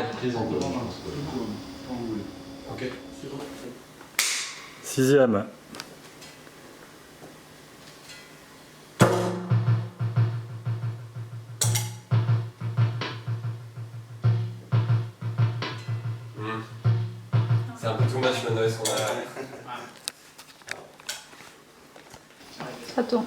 prise en deux, je pense. Ok. Sixième. C'est un peu too much le noise qu'on a. Ça tourne.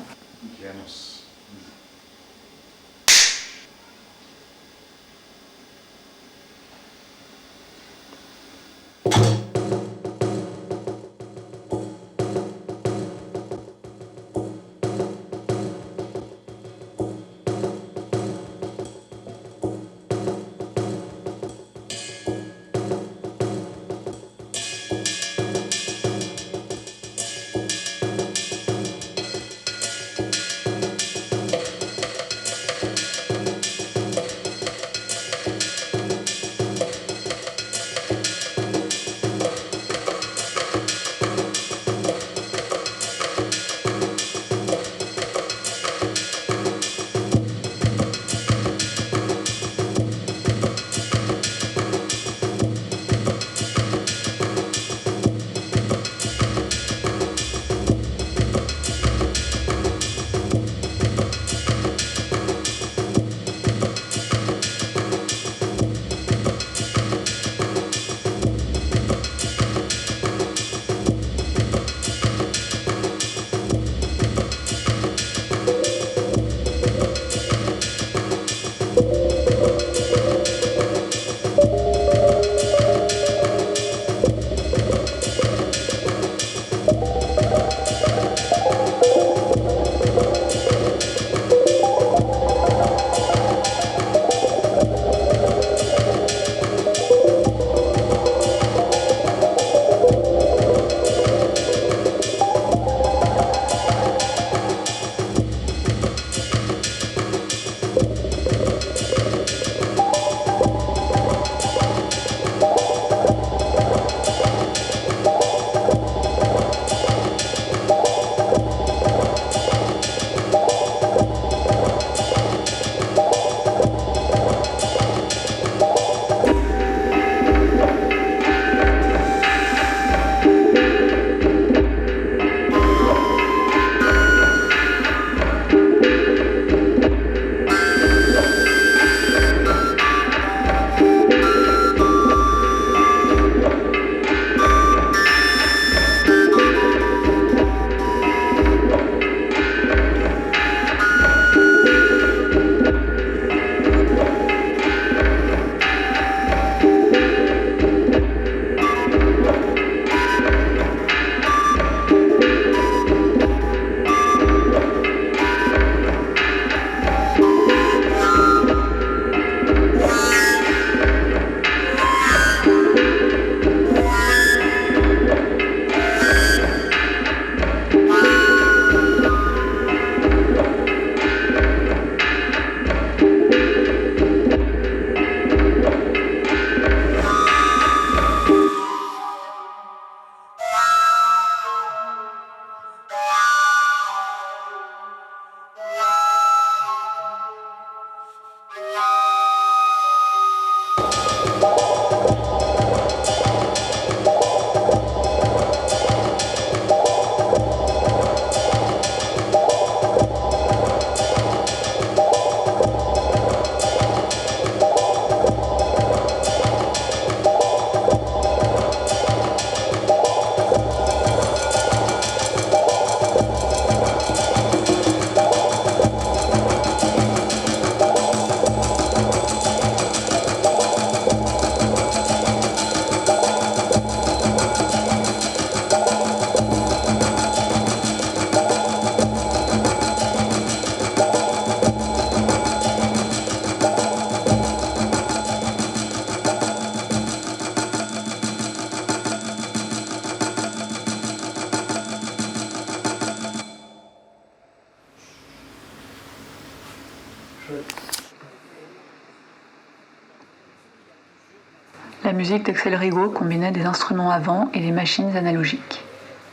La musique d'Axel Rigaud combinait des instruments à vent et des machines analogiques.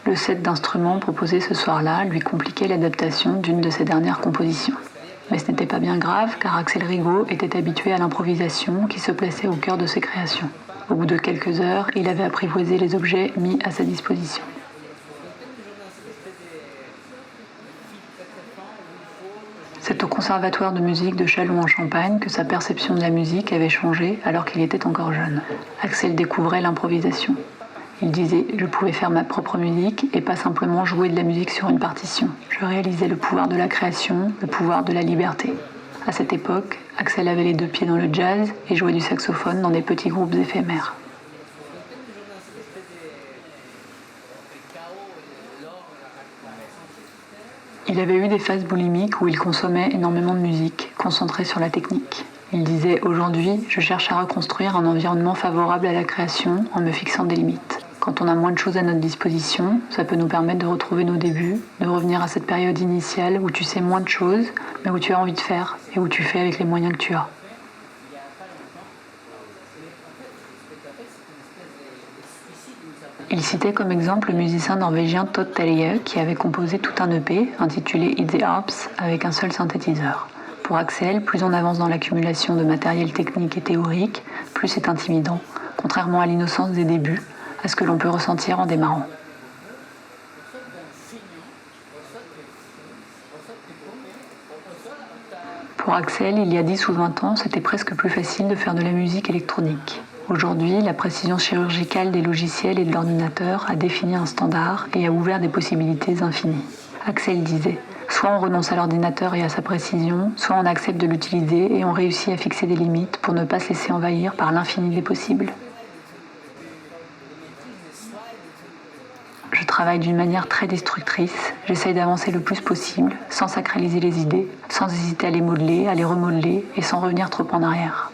Le set d'instruments proposé ce soir-là lui compliquait l'adaptation d'une de ses dernières compositions. Mais ce n'était pas bien grave, car Axel Rigaud était habitué à l'improvisation qui se plaçait au cœur de ses créations. Au bout de quelques heures, il avait apprivoisé les objets mis à sa disposition. C'est au Conservatoire de musique de Châlons en Champagne que sa perception de la musique avait changé alors qu'il était encore jeune. Axel découvrait l'improvisation. Il disait « je pouvais faire ma propre musique et pas simplement jouer de la musique sur une partition. Je réalisais le pouvoir de la création, le pouvoir de la liberté ». À cette époque, Axel avait les deux pieds dans le jazz et jouait du saxophone dans des petits groupes éphémères. Il avait eu des phases boulimiques où il consommait énormément de musique, concentré sur la technique. Il disait « Aujourd'hui, je cherche à reconstruire un environnement favorable à la création en me fixant des limites. Quand on a moins de choses à notre disposition, ça peut nous permettre de retrouver nos débuts, de revenir à cette période initiale où tu sais moins de choses, mais où tu as envie de faire et où tu fais avec les moyens que tu as. » Il citait comme exemple le musicien norvégien Todd Terje qui avait composé tout un EP intitulé It's the Harps avec un seul synthétiseur. Pour Axel, plus on avance dans l'accumulation de matériel technique et théorique, plus c'est intimidant, contrairement à l'innocence des débuts, à ce que l'on peut ressentir en démarrant. Pour Axel, il y a 10 ou 20 ans, c'était presque plus facile de faire de la musique électronique. Aujourd'hui, la précision chirurgicale des logiciels et de l'ordinateur a défini un standard et a ouvert des possibilités infinies. Axel disait « Soit on renonce à l'ordinateur et à sa précision, soit on accepte de l'utiliser et on réussit à fixer des limites pour ne pas se laisser envahir par l'infini des possibles. » Je travaille d'une manière très destructrice, j'essaye d'avancer le plus possible, sans sacraliser les idées, sans hésiter à les modeler, à les remodeler et sans revenir trop en arrière.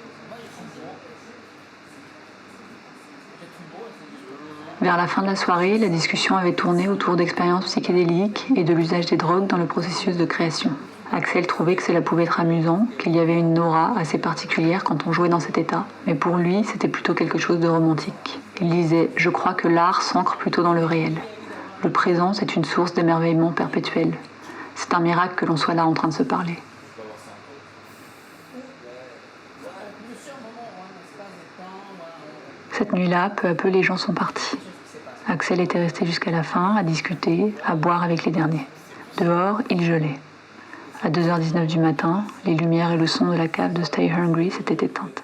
Vers la fin de la soirée, la discussion avait tourné autour d'expériences psychédéliques et de l'usage des drogues dans le processus de création. Axel trouvait que cela pouvait être amusant, qu'il y avait une aura assez particulière quand on jouait dans cet état, mais pour lui, c'était plutôt quelque chose de romantique. Il disait « Je crois que l'art s'ancre plutôt dans le réel. Le présent, c'est une source d'émerveillement perpétuel. C'est un miracle que l'on soit là en train de se parler. » Cette nuit-là, peu à peu, les gens sont partis. Axel était resté jusqu'à la fin, à discuter, à boire avec les derniers. Dehors, il gelait. À 2h19 du matin, les lumières et le son de la cave de Stay Hungry s'étaient éteintes.